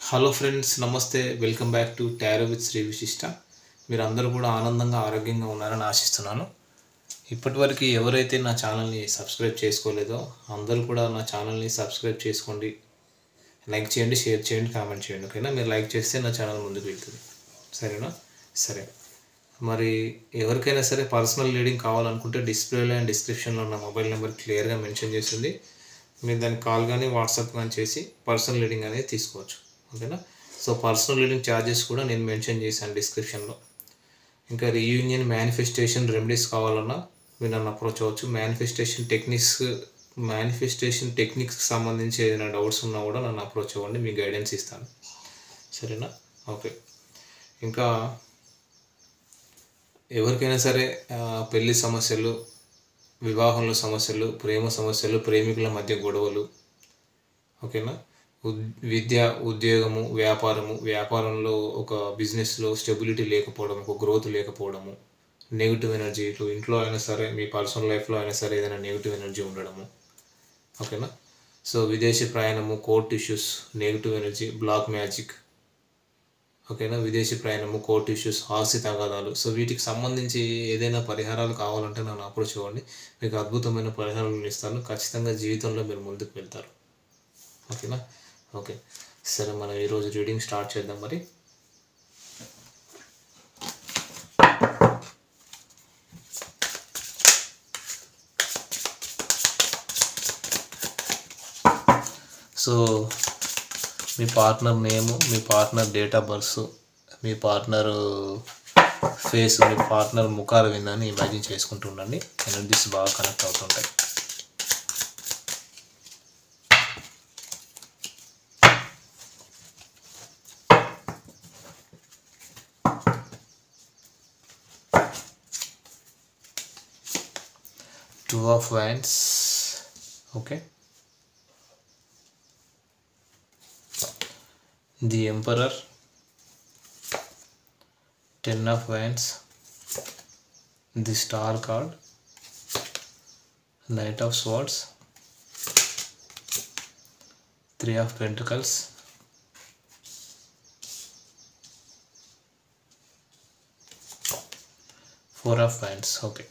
Hello friends, నమస్తే. Welcome back to tarot with Shri Vishishta. మీరందరూ కూడా ఆనందంగా ఆరోగ్యంగా ఉన్నారని ఆశిస్తున్నాను. ఇప్పటివరకు ఎవరైతే నా ఛానల్ని సబ్స్క్రైబ్ చేసుకోలేదో అందరూ కూడా నా ఛానల్ని సబ్స్క్రైబ్ చేసుకోండి. లైక్ చేయండి, షేర్ చేయండి, కామెంట్ చేయండి. ఓకేనా? మీరు లైక్ చేస్తే నా ఛానల్ ముందుకు వెళ్తుంది. సరేనా? సరే. మరి ఎవరికైనా సరే పర్సనల్ రీడింగ్ కావాలనుకుంటే డిస్ప్లేలో అండ్ డిస్క్రిప్షన్లో ఉన్న మొబైల్ నెంబర్ క్లియర్గా మెన్షన్ చేస్తుంది. మీరు దానికి కాల్ కానీ వాట్సాప్ కానీ చేసి పర్సనల్ రీడింగ్ అనేది తీసుకోవచ్చు. ఓకేనా? సో పర్సనల్ రీడింగ్ ఛార్జెస్ కూడా నేను మెన్షన్ చేశాను డిస్క్రిప్షన్లో. ఇంకా రీయూనియన్ మేనిఫెస్టేషన్ రెమెడీస్ కావాలన్నా మీరు నన్ను అప్రోచ్ అవ్వచ్చు. మేనిఫెస్టేషన్ టెక్నిక్స్కి సంబంధించి ఏదైనా డౌట్స్ ఉన్నా కూడా నన్ను అప్రోచ్ అవ్వండి, మీకు గైడెన్స్ ఇస్తాను. సరేనా? ఓకే. ఇంకా ఎవరికైనా సరే పెళ్లి సమస్యలు, వివాహంలో సమస్యలు, ప్రేమ సమస్యలు, ప్రేమికుల మధ్య గొడవలు, ఓకేనా, విద్య, ఉద్యోగము, వ్యాపారంలో ఒక బిజినెస్లో స్టెబిలిటీ లేకపోవడం, ఒక గ్రోత్ లేకపోవడము, నెగిటివ్ ఎనర్జీ, ఇంట్లో అయినా సరే మీ పర్సనల్ లైఫ్లో అయినా సరే ఏదైనా నెగిటివ్ ఎనర్జీ ఉండడము, ఓకేనా. సో విదేశీ ప్రయాణము, court issues, negative energy, black magic, ఓకేనా, విదేశీ ప్రయాణము, కోర్ట్ ఇష్యూస్, ఆస్తి తగాదాలు. సో వీటికి సంబంధించి ఏదైనా పరిహారాలు కావాలంటే నన్ను అప్రోచ్ అవ్వండి, మీకు అద్భుతమైన పరిహారాలు ఇస్తాను. ఖచ్చితంగా జీవితంలో మీరు ముందుకు వెళ్తారు. ఓకేనా? ఓకే. సరే, మనం ఈరోజు రీడింగ్ స్టార్ట్ చేద్దాం. మరి so me partner name, me partner date of birth, me partner face, me partner ముఖాలు విందని ఇమాజిన్ చేసుకుంటూ ఉండండి. ఎనర్జీస్ బాగా కనెక్ట్ అవుతుంటాయి. Two of Wands, okay. The Emperor, Ten of Wands, the Star card, Knight of Swords, Three of Pentacles, Four of Wands, okay.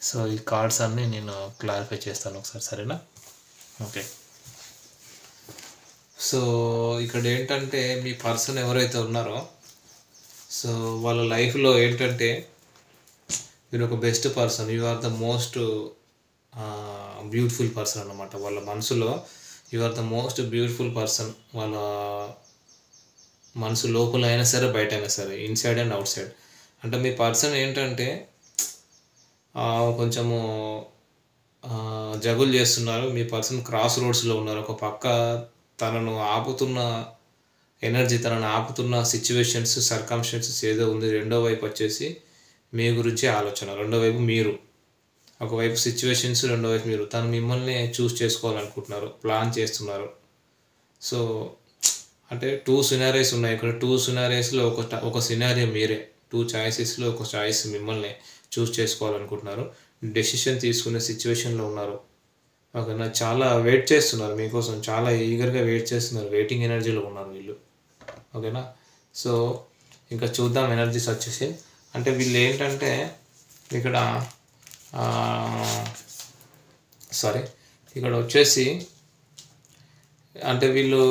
So ఈ cards అన్నీ నేను clarify చేస్తాను ఒకసారి, సరేనా? ఓకే. సో ఇక్కడ ఏంటంటే మీ పర్సన్ ఎవరైతే ఉన్నారో, సో వాళ్ళ లైఫ్లో ఏంటంటే మీరు ఒక best person, you are the most beautiful person అన్నమాట. వాళ్ళ మనసులో you are the most beautiful person. వాళ్ళ మనసు లోపల అయినా సరే, బయట అయినా సరే, ఇన్సైడ్ అండ్ అవుట్ సైడ్. అంటే మీ పర్సన్ ఏంటంటే కొంచెము జగులు చేస్తున్నారు. మీ పర్సన్ క్రాస్ రోడ్స్లో ఉన్నారు. ఒక పక్క తనను ఆపుతున్న ఎనర్జీ, తనను ఆపుతున్న సిచ్యువేషన్స్, సర్కమ్స్టెన్సెస్ ఏదో ఉంది. రెండో వైపు వచ్చేసి మీ గురించి ఆలోచన. రెండో వైపు మీరు, ఒకవైపు సిచ్యువేషన్స్, రెండో వైపు మీరు. తను మిమ్మల్ని చూస్ చేసుకోవాలనుకుంటున్నారు, ప్లాన్ చేస్తున్నారు. సో అంటే 2 సినారియోస్ ఉన్నాయి ఇక్కడ. 2 సినారియోస్లో ఒక సినారియో మీరే. 2 చాయిసెస్లో ఒక చాయిస్ మిమ్మల్ని చూస్ చేసుకోవాలనుకుంటున్నారు. డెసిషన్ తీసుకునే సిచ్యువేషన్లో ఉన్నారు. ఓకేనా? చాలా వెయిట్ చేస్తున్నారు మీకోసం, చాలా ఈగర్గా వెయిట్ చేస్తున్నారు. వెయిటింగ్ ఎనర్జీలో ఉన్నారు వీళ్ళు. ఓకేనా? సో ఇంకా చూద్దాం ఎనర్జీస్ వచ్చేసి. అంటే వీళ్ళు ఏంటంటే ఇక్కడ ఇక్కడ వచ్చేసి అంటే వీళ్ళు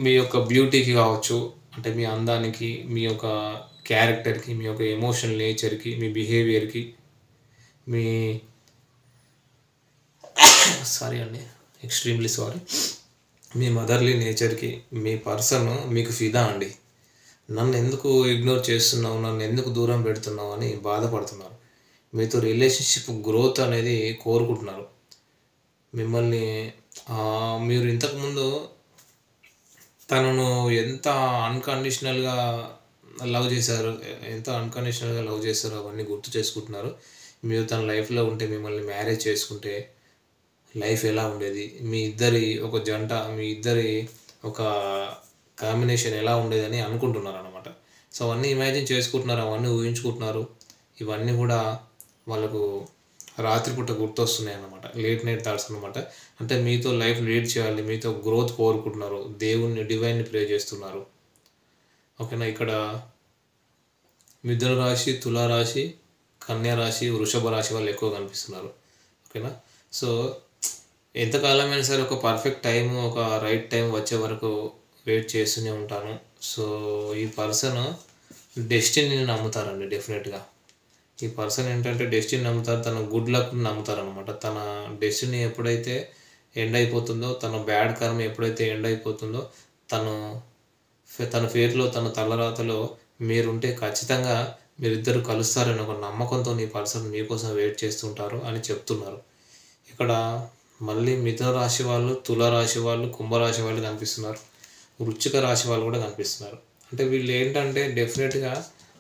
మీ యొక్క బ్యూటీకి కావచ్చు, అంటే మీ అందానికి, మీ యొక్క క్యారెక్టర్కి, మీ యొక్క ఎమోషనల్ నేచర్కి, మీ బిహేవియర్కి, మీ ఎక్స్ట్రీమ్లీ సారీ, మీ మదర్లీ నేచర్కి మీ పర్సన్ మీకు ఫిదా అండి. నన్ను ఎందుకు ఇగ్నోర్ చేస్తున్నావు, నన్ను ఎందుకు దూరం పెడుతున్నావు అని బాధపడుతున్నారు. మీతో రిలేషన్షిప్ గ్రోత్ అనేది కోరుకుంటున్నారు. మిమ్మల్ని మీరు ఇంతకుముందు తనను ఎంత అన్కండిషనల్గా లవ్ చేశారు, అవన్నీ గుర్తు చేసుకుంటున్నారు. మీరు తన లైఫ్లో ఉంటే, మిమ్మల్ని మ్యారేజ్ చేసుకుంటే లైఫ్ ఎలా ఉండేది, మీ ఇద్దరి ఒక జంట, మీ ఇద్దరి ఒక కాంబినేషన్ ఎలా ఉండేదని అనుకుంటున్నారు అన్నమాట. సో అవన్నీ ఇమాజిన్ చేసుకుంటున్నారు, అవన్నీ ఊహించుకుంటున్నారు. ఇవన్నీ కూడా వాళ్ళకు రాత్రిపూట గుర్తొస్తున్నాయి అన్నమాట. లేట్ నైట్ థాట్స్ అన్నమాట. అంటే మీతో లైఫ్ లీడ్ చేయాలి, మీతో గ్రోత్ కోరుకుంటున్నారు, దేవుణ్ణి డివైన్‌ని ప్రే చేస్తున్నారు. ఓకేనా. ఇక్కడ మిథున రాశి, తులారాశి, కన్యా రాశి, వృషభ రాశి వాళ్ళు ఎక్కువ కనిపిస్తున్నారు. ఓకేనా. సో ఎంతకాలమైనా సరే ఒక పర్ఫెక్ట్ టైము, ఒక రైట్ టైం వచ్చే వరకు వెయిట్ చేస్తూనే ఉంటాను. సో ఈ పర్సన్ డెస్టినీని నమ్ముతారండి డెఫినెట్‌గా. ఈ పర్సన్ ఏంటంటే డెస్టినీ నమ్ముతారు, తన గుడ్ లక్‌ని నమ్ముతారనమాట. తన డెస్టినీ ఎప్పుడైతే ఎండ్ అయిపోతుందో, తన బ్యాడ్ కర్మ ఎప్పుడైతే ఎండ్ అయిపోతుందో, తను తన ఫేట్‌లో, తన తలరాతలో మీరుంటే ఖచ్చితంగా మీరిద్దరు కలుస్తారని ఒక నమ్మకంతో ఈ పర్సన్ మీకోసం వెయిట్ చేస్తుంటారు అని చెప్తున్నారు. ఇక్కడ మళ్ళీ మిథున రాశి వాళ్ళు, తుల రాశి వాళ్ళు, కుంభరాశి వాళ్ళు కనిపిస్తున్నారు. వృశ్చిక రాశి వాళ్ళు కూడా కనిపిస్తున్నారు. అంటే వీళ్ళు ఏంటంటే డెఫినెట్‌గా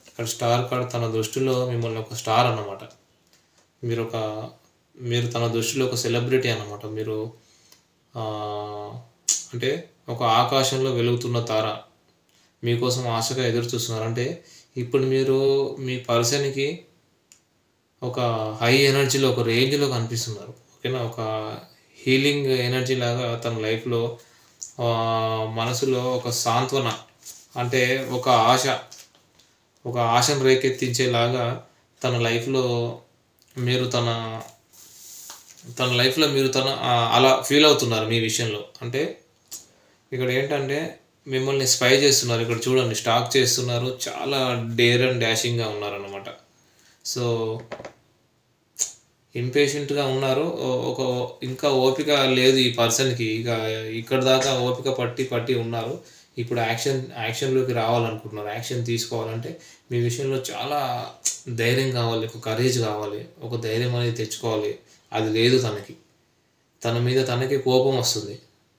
ఇక్కడ స్టార్ కార్డ్ తన దృష్టిలో మిమ్మల్ని ఒక స్టార్ అన్నమాట. మీరు తన దృష్టిలో ఒక సెలబ్రిటీ అన్నమాట. మీరు అంటే ఒక ఆకాశంలో వెలుగుతున్న తార. మీకోసం ఆశగా ఎదురు చూస్తున్నారు. అంటే ఇప్పుడు మీరు మీ పర్సన్‌కి ఒక హై ఎనర్జీలో, ఒక రేంజ్‌లో కనిపిస్తున్నారు. ఓకేనా. ఒక హీలింగ్ ఎనర్జీ లాగా తన లైఫ్‌లో మనసులో ఒక సాంత్వన, అంటే ఒక ఆశను రేకెత్తించేలాగా తన లైఫ్‌లో మీరు అలా ఫీల్ అవుతున్నారు మీ విషయంలో. అంటే ఇక్కడ ఏంటంటే మిమ్మల్ని స్పై చేస్తున్నారు. ఇక్కడ చూడండి, స్టాక్ చేస్తున్నారు. చాలా డేర్ అండ్ డాషింగ్‌గా ఉన్నారన్నమాట. సో ఇంపేషెంట్‌గా ఉన్నారు. ఇంకా ఓపిక లేదు ఈ పర్సన్‌కి. ఇక్కడి దాకా ఓపిక పట్టి ఉన్నారు. ఇప్పుడు యాక్షన్‌లోకి రావాలనుకుంటున్నారు. యాక్షన్ తీసుకోవాలంటే మీ విషయంలో చాలా ధైర్యం కావాలి, ఒక కరేజ్ కావాలి, ఒక ధైర్యం అనేది తెచ్చుకోవాలి. అది లేదు తనకి. తన మీద తనకి కోపం వస్తుంది.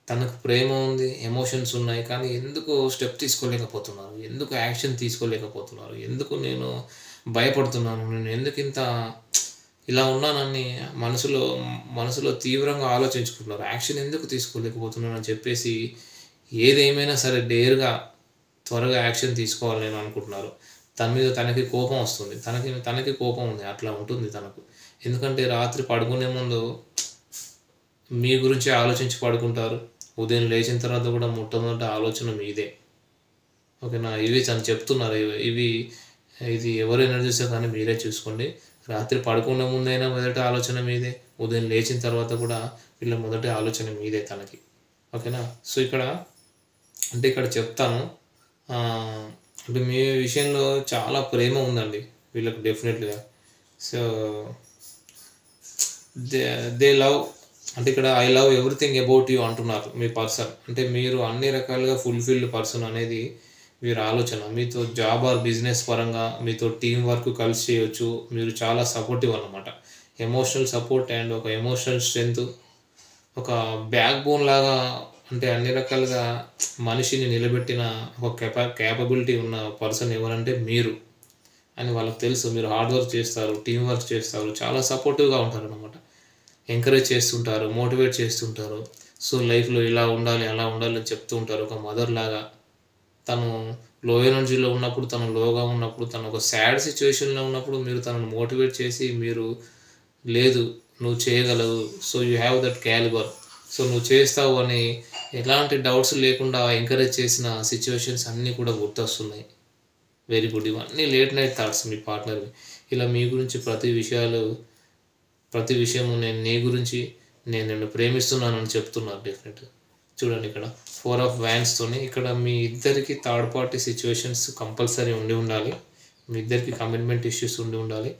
తనకు ప్రేమ ఉంది, ఎమోషన్స్ ఉన్నాయి. కానీ ఎందుకు స్టెప్ తీసుకోలేకపోతున్నారు? ఎందుకు యాక్షన్ తీసుకోలేకపోతున్నారు? ఎందుకు నేను భయపడుతున్నాను? నేను ఎందుకింత ఇలా ఉన్నానని మనసులో తీవ్రంగా ఆలోచించుకుంటున్నారు. యాక్షన్ ఎందుకు తీసుకోలేకపోతున్నాను అని చెప్పేసి ఏదేమైనా సరే డేర్‌గా త్వరగా యాక్షన్ తీసుకోవాలి నేను అనుకుంటున్నారు. తన మీద తనకి కోపం వస్తుంది. తనకి కోపం ఉంది. అట్లా ఉంటుంది తనకు. ఎందుకంటే రాత్రి పడుకునే ముందు మీ గురించి ఆలోచించి పడుకుంటారు. ఉదయం లేచిన తర్వాత కూడా మొట్టమొదటి ఆలోచన మీదే. ఓకేనా. ఇవి తను చెప్తున్నారు. ఇది ఎవరి ఎనర్జీసో కానీ మీరే చూసుకోండి. రాత్రి పడుకునే ముందైనా మొదటి ఆలోచన మీదే. ఉదయం లేచిన తర్వాత కూడా వీళ్ళ మొదటి ఆలోచన మీదే తనకి. ఓకేనా. సో ఇక్కడ చెప్తాను. అంటే మీ విషయంలో చాలా ప్రేమ ఉందండి వీళ్ళకి డెఫినెట్‌గా. సో దే లవ్, అంటే ఇక్కడ I love everything about you అంటున్నారు మీ పర్సన్. అంటే మీరు అన్ని రకాలుగా ఫుల్‌ఫిల్డ్ పర్సన్ అనేది వీరి ఆలోచన. మీతో జాబ్ ఆర్ బిజినెస్ పరంగా మీతో టీం వర్క్ కలిసి చేయొచ్చు. మీరు చాలా సపోర్టివ్ అన్నమాట. ఎమోషనల్ సపోర్ట్ అండ్ ఒక ఎమోషనల్ స్ట్రెంగ్త్, ఒక బ్యాక్ బోన్ లాగా, అంటే అన్ని రకాలుగా మనిషిని నిలబెట్టిన ఒక క్యాపబిలిటీ ఉన్న పర్సన్ ఎవరంటే మీరు అని వాళ్ళకి తెలుసు. మీరు హార్డ్ వర్క్ చేస్తారు, టీం వర్క్ చేస్తారు, చాలా సపోర్టివ్‌గా ఉంటారన్నమాట. ఎంకరేజ్ చేస్తుంటారు, మోటివేట్ చేస్తుంటారు. సో లైఫ్‌లో ఇలా ఉండాలి, అలా ఉండాలి అని చెప్తూ ఉంటారు. ఒక మదర్ లాగా తను లో ఎనర్జీలో ఉన్నప్పుడు, తను లోగా ఉన్నప్పుడు, తను ఒక సాడ్ సిచ్యువేషన్‌లో ఉన్నప్పుడు మీరు తనను మోటివేట్ చేసి, లేదు నువ్వు చేయగలవు, so you have that calibre, so నువ్వు చేస్తావు అని ఎలాంటి డౌట్స్ లేకుండా ఎంకరేజ్ చేసిన సిచ్యువేషన్స్ అన్నీ కూడా గుర్తొస్తున్నాయి. Very good. ఇవన్నీ లేట్ నైట్ థాట్స్ మీ పార్ట్నర్‌వి. ఇలా మీ గురించి ప్రతి విషయము నేను నిన్ను ప్రేమిస్తున్నానని చెప్తున్నారు డెఫినెట్‌గా. చూడండి, ఇక్కడ 4 ఆఫ్ వ్యాండ్స్తోని ఇక్కడ మీ ఇద్దరికి థర్డ్ పార్టీ సిచ్యువేషన్స్ కంపల్సరీ ఉండాలి. మీ ఇద్దరికి కమిట్మెంట్ ఇష్యూస్ ఉండాలి.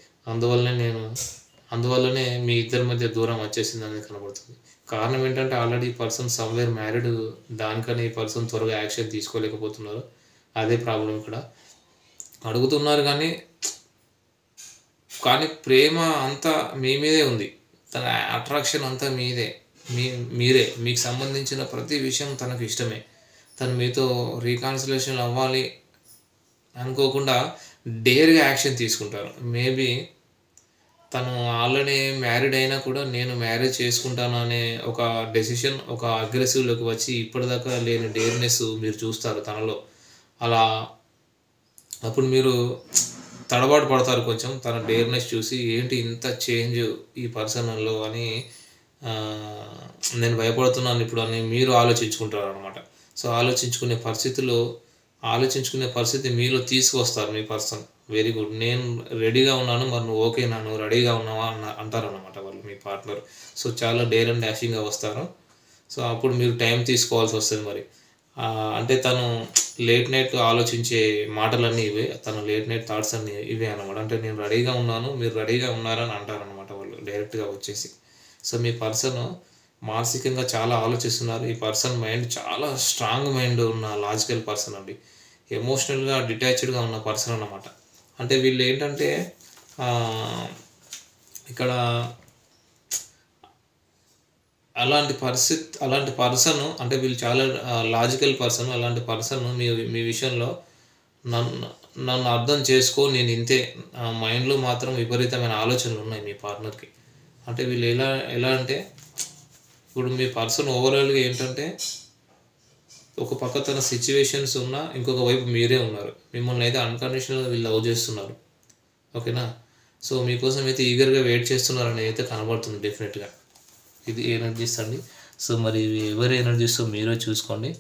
అందువల్లనే మీ ఇద్దరి మధ్య దూరం వచ్చేసిందని కనబడుతుంది. కారణం ఏంటంటే ఆల్రెడీ ఈ పర్సన్ సమ్‌వేర్ మ్యారీడ్. దానికని ఈ పర్సన్ త్వరగా యాక్షన్ తీసుకోలేకపోతున్నారు. అదే ప్రాబ్లం ఇక్కడ. అడుగుతున్నారు కానీ ప్రేమ అంతా మీ మీదే ఉంది. తన అట్రాక్షన్ అంతా మీరే. మీకు సంబంధించిన ప్రతి విషయం తనకు ఇష్టమే. తను మీతో రీకాన్సిలేషన్ అవ్వాలి అనుకోకుండా డేర్‌గా యాక్షన్ తీసుకుంటారు. మేబీ తను ఆల్రెడీ మ్యారీడ్ అయినా కూడా నేను మ్యారేజ్ చేసుకుంటాను అనే ఒక డెసిషన్, ఒక అగ్రెసివ్‌లోకి వచ్చి ఇప్పటిదాకా లేని డేర్‌నెస్ మీరు చూస్తారు తనలో. అప్పుడు మీరు తడబాటు పడతారు కొంచెం. తన డేర్‌నెస్ చూసి ఏంటి ఇంత చేంజ్ ఈ పర్సన్‌లో అని నేను భయపడుతున్నాను ఇప్పుడు అని మీరు ఆలోచించుకుంటారనమాట. సో, ఆలోచించుకునే పరిస్థితి మీలో తీసుకొస్తారు మీ పర్సన్. Very good. నేను రెడీగా ఉన్నాను. మరి నువ్వు ఓకేనా? నువ్వు రెడీగా ఉన్నావా? అంటారనమాట వాళ్ళు మీ పార్ట్నర్. సో, చాలా డేర్ అండ్ డాషింగ్‌గా వస్తారు. సో, అప్పుడు మీరు టైం తీసుకోవాల్సొస్తది మరి. అంటే తను లేట్ నైట్ ఆలోచించే మాటలన్నీ ఇవే. తన లేట్ నైట్ థాట్స్ అన్నీ ఇవే అనమాట. అంటే నేను రెడీగా ఉన్నాను. మీరు రెడీగా ఉన్నారా? అని అంటారనమాట వాళ్ళు డైరెక్ట్‌గా వచ్చేసి. సో, మీ పర్సను మానసికంగా చాలా ఆలోచిస్తున్నారు. ఈ పర్సన్ మైండ్ చాలా స్ట్రాంగ్ మైండ్ ఉన్న లాజికల్ పర్సన్ అండి. ఎమోషనల్‌గా డిటాచ్డ్‌గా ఉన్న పర్సన్ అన్నమాట. అంటే వీళ్ళేంటంటే ఇక్కడ అలాంటి పర్సన్ అంటే వీళ్ళు చాలా లాజికల్ పర్సన్. అలాంటి పర్సన్ మీ విషయంలో నన్ను అర్థం చేసుకో నేను ఇంతే మైండ్‌లో మాత్రం విపరీతమైన ఆలోచనలు ఉన్నాయి మీ పార్ట్నర్‌కి. అంటే వీళ్ళు ఎలా అంటే ఇప్పుడు మీ పర్సన్ ఓవరాల్‌గా ఏంటంటే ఒక పక్క తన సిట్యుయేషన్స్ ఉన్నా ఇంకొక వైపు మీరే ఉన్నారు. మిమ్మల్ని అయితే అన్‌కండిషనల్‌గా వీళ్ళు లవ్ చేస్తున్నారు. ఓకేనా? సో, మీకోసం అయితే ఈగర్‌గా వెయిట్ చేస్తున్నారని అయితే కనబడుతుంది డెఫినెట్‌గా. ఇది ఎనర్జీస్ అండి. సో, మరి ఇవి ఎవరి ఎనర్జీసో మీరే చూసుకోండి.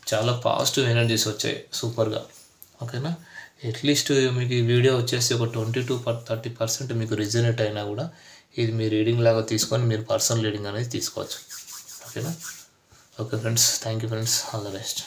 చాలా పాజిటివ్ ఎనర్జీస్ వచ్చాయి సూపర్‌గా. ఓకేనా? అట్‌లీస్ట్ మీకు ఈ వీడియో వచ్చేసి ఒక 20-30% మీకు రిజనేట్ అయినా కూడా ఇది మీ రీడింగ్ లాగా తీసుకొని మీరు పర్సనల్ రీడింగ్ అనేది తీసుకోవచ్చు. ఓకేనా? Okay friends. Thank you friends. All the best.